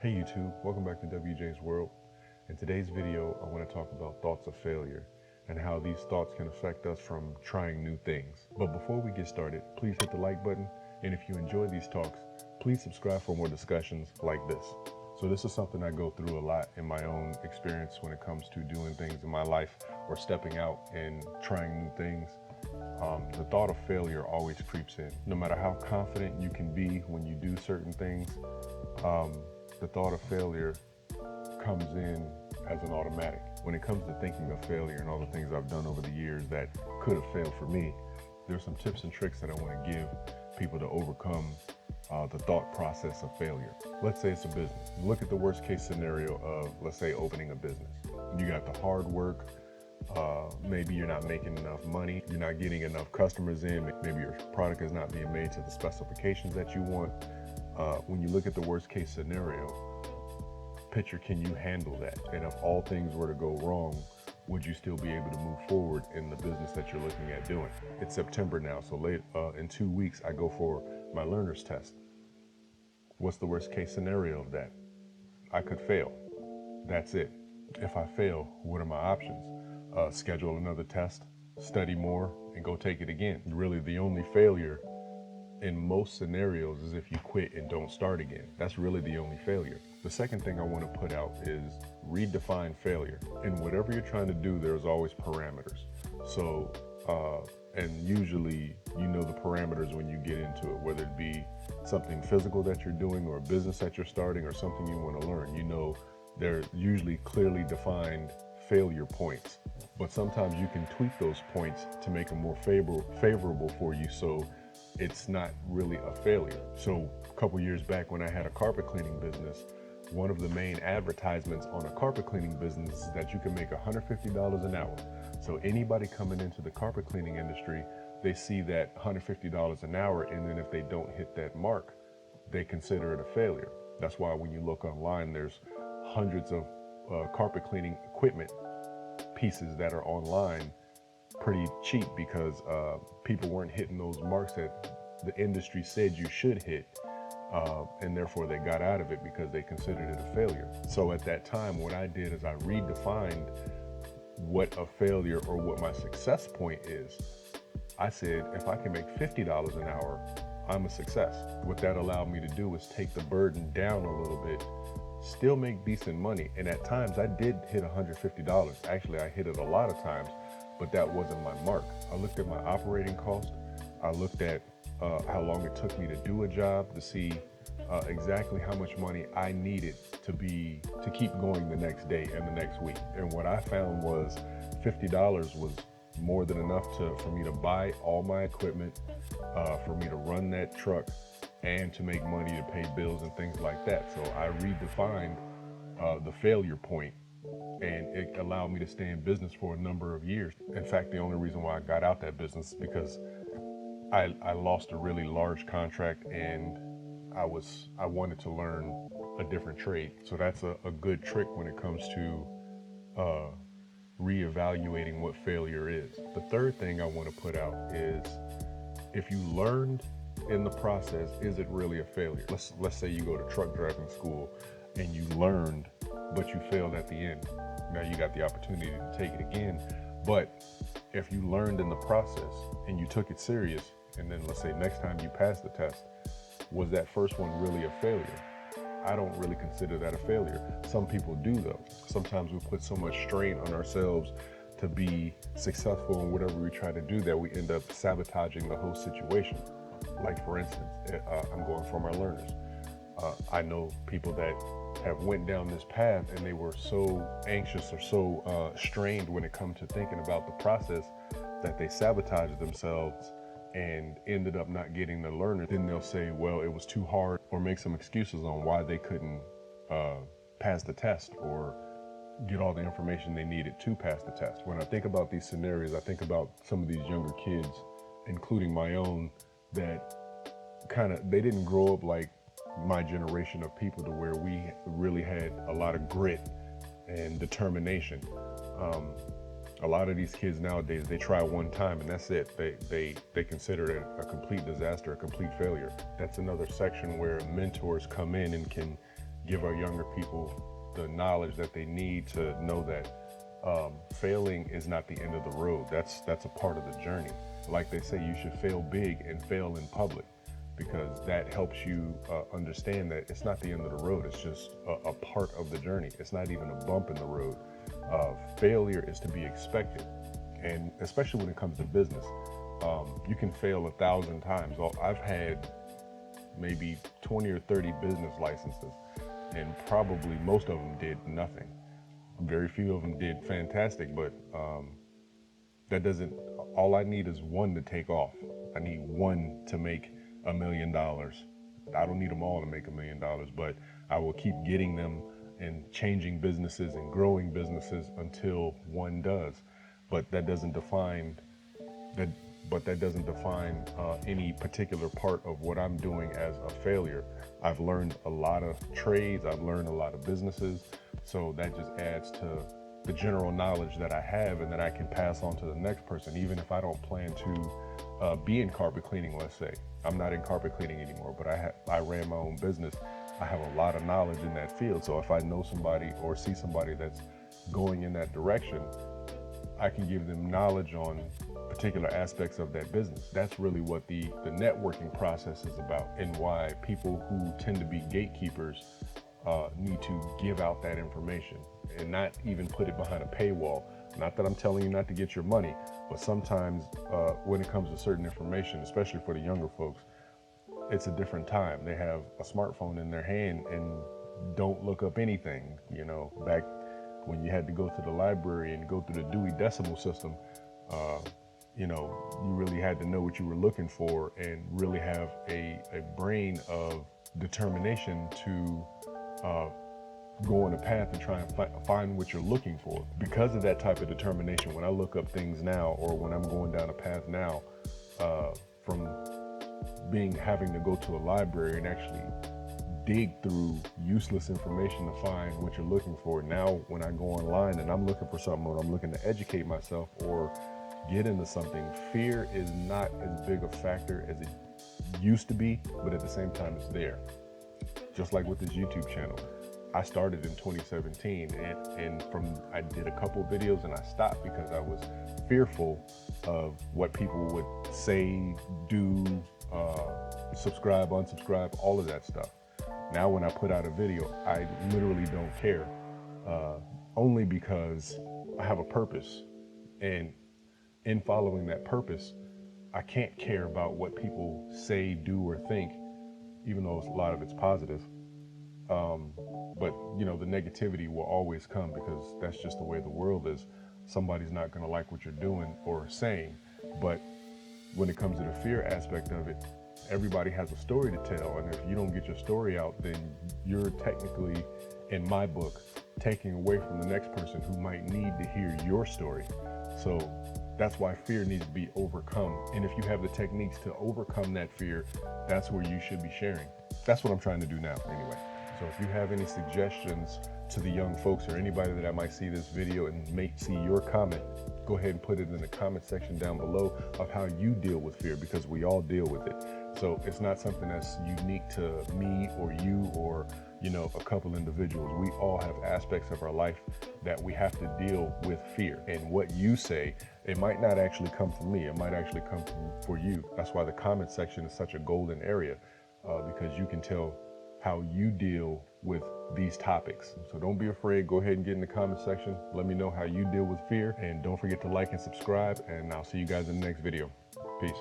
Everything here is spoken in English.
Hey YouTube, welcome back to WJ's World. In today's video, I want to talk about thoughts of failure and how these thoughts can affect us from trying new things. But before we get started, please hit the like button. And if you enjoy these talks, please subscribe for more discussions like this. So this is something I go through a lot in my own experience when it comes to doing things in my life or stepping out and trying new things. The thought of failure always creeps in. No matter how confident you can be when you do certain things, the thought of failure comes in as an automatic. When it comes to thinking of failure and all the things I've done over the years that could have failed for me, there's some tips and tricks that I want to give people to overcome the thought process of failure. Let's say it's a business. Look at the worst case scenario of, let's say, opening a business. You got the hard work, maybe you're not making enough money, you're not getting enough customers in, maybe your product is not being made to the specifications that you want. When you look at the worst case scenario, picture, can you handle that? And if all things were to go wrong, would you still be able to move forward in the business that you're looking at doing? It's September now, so in 2 weeks, I go for my learner's test. What's the worst case scenario of that? I could fail. That's it. If I fail, what are my options? Schedule another test, study more, and go take it again. Really, the only failure in most scenarios is if you quit and don't start again. That's really the only failure. The second thing I want to put out is redefine failure. In whatever you're trying to do, there's always parameters. So, and usually you know the parameters when you get into it, whether it be something physical that you're doing or a business that you're starting or something you want to learn. You know, they're usually clearly defined failure points, but sometimes you can tweak those points to make them more favorable for you, so it's not really a failure. So a couple years back when I had a carpet cleaning business, one of the main advertisements on a carpet cleaning business is that you can make $150 an hour. So anybody coming into the carpet cleaning industry, they see that $150 an hour, and then if they don't hit that mark, they consider it a failure. That's why when you look online, there's hundreds of carpet cleaning equipment pieces that are online pretty cheap because people weren't hitting those marks that the industry said you should hit, and therefore they got out of it because they considered it a failure. So at that time, what I did is I redefined what a failure or what my success point is. I said, if I can make $50 an hour, I'm a success. What that allowed me to do is take the burden down a little bit, still make decent money. And at times I did hit $150. Actually, I hit it a lot of times, but that wasn't my mark. I looked at my operating cost. I looked at how long it took me to do a job to see exactly how much money I needed to keep going the next day and the next week. And what I found was $50 was more than enough for me to buy all my equipment, for me to run that truck, and to make money to pay bills and things like that. So I redefined the failure point, and it allowed me to stay in business for a number of years. In fact, the only reason why I got out that business is because I lost a really large contract, and I wanted to learn a different trade. So that's a good trick when it comes to reevaluating what failure is. The third thing I want to put out is, if you learned in the process, is it really a failure? Let's say you go to truck driving school and you learned, but you failed at the end. Now you got the opportunity to take it again. But if you learned in the process and you took it serious, and then let's say next time you pass the test, was that first one really a failure? I don't really consider that a failure. Some people do though. Sometimes we put so much strain on ourselves to be successful in whatever we try to do that we end up sabotaging the whole situation. Like for instance, I'm going for my learners. I know people that have went down this path and they were so anxious or so strained when it comes to thinking about the process that they sabotaged themselves and ended up not getting the learner. Then they'll say, well, it was too hard, or make some excuses on why they couldn't pass the test or get all the information they needed to pass the test. When I think about these scenarios, I think about some of these younger kids, including my own, that they didn't grow up like my generation of people to where we really had a lot of grit and determination. A lot of these kids nowadays, they try one time and that's it. They consider it a complete disaster, a complete failure. That's another section where mentors come in and can give our younger people the knowledge that they need to know that failing is not the end of the road. That's a part of the journey. Like they say, you should fail big and fail in public, because that helps you understand that it's not the end of the road. It's just a part of the journey. It's not even a bump in the road. Failure is to be expected, and especially when it comes to business, you can fail 1,000 times. I've had maybe 20 or 30 business licenses, and probably most of them did nothing. Very few of them did fantastic, but that doesn't, all I need is one to take off. I need one to make $1 million. I don't need them all to make $1 million, but I will keep getting them and changing businesses and growing businesses until one does. But that doesn't define any particular part of what I'm doing as a failure. I've learned a lot of trades, I've learned a lot of businesses, so that just adds to the general knowledge that I have and that I can pass on to the next person, even if I don't plan to be in carpet cleaning. Let's say I'm not in carpet cleaning anymore, but I ran my own business. I have a lot of knowledge in that field, so if I know somebody or see somebody that's going in that direction, I can give them knowledge on particular aspects of that business. That's really what the networking process is about, and why people who tend to be gatekeepers need to give out that information and not even put it behind a paywall. Not that I'm telling you not to get your money, but sometimes when it comes to certain information, especially for the younger folks, it's a different time. They have a smartphone in their hand and don't look up anything. You know, back when you had to go to the library and go through the Dewey Decimal System, you know, you really had to know what you were looking for and really have a brain of determination to go on a path and try and find what you're looking for. Because of that type of determination, when I look up things now, or when I'm going down a path now, from having to go to a library and actually dig through useless information to find what you're looking for. Now, when I go online and I'm looking for something, or I'm looking to educate myself or get into something, fear is not as big a factor as it used to be, but at the same time, it's there. Just like with this YouTube channel. I started in 2017 and I did a couple videos and I stopped because I was fearful of what people would say, do, subscribe, unsubscribe, all of that stuff. Now when I put out a video, I literally don't care, only because I have a purpose, and in following that purpose, I can't care about what people say, do, or think, even though a lot of it's positive. But you know, the negativity will always come, because that's just the way the world is. Somebody's not going to like what you're doing or saying. But when it comes to the fear aspect of it, everybody has a story to tell, and if you don't get your story out, then you're technically, in my book, taking away from the next person who might need to hear your story. So that's why fear needs to be overcome. And if you have the techniques to overcome that fear, that's where you should be sharing. That's what I'm trying to do now, anyway. So if you have any suggestions to the young folks, or anybody that I might see this video and may see your comment, go ahead and put it in the comment section down below of how you deal with fear, because we all deal with it. So it's not something that's unique to me or you or, you know, a couple individuals. We all have aspects of our life that we have to deal with fear. And what you say, it might not actually come from me. It might actually come for you. That's why the comment section is such a golden area, because you can tell how you deal with these topics. So don't be afraid. Go ahead and get in the comment section. Let me know how you deal with fear. And don't forget to like and subscribe. And I'll see you guys in the next video. Peace.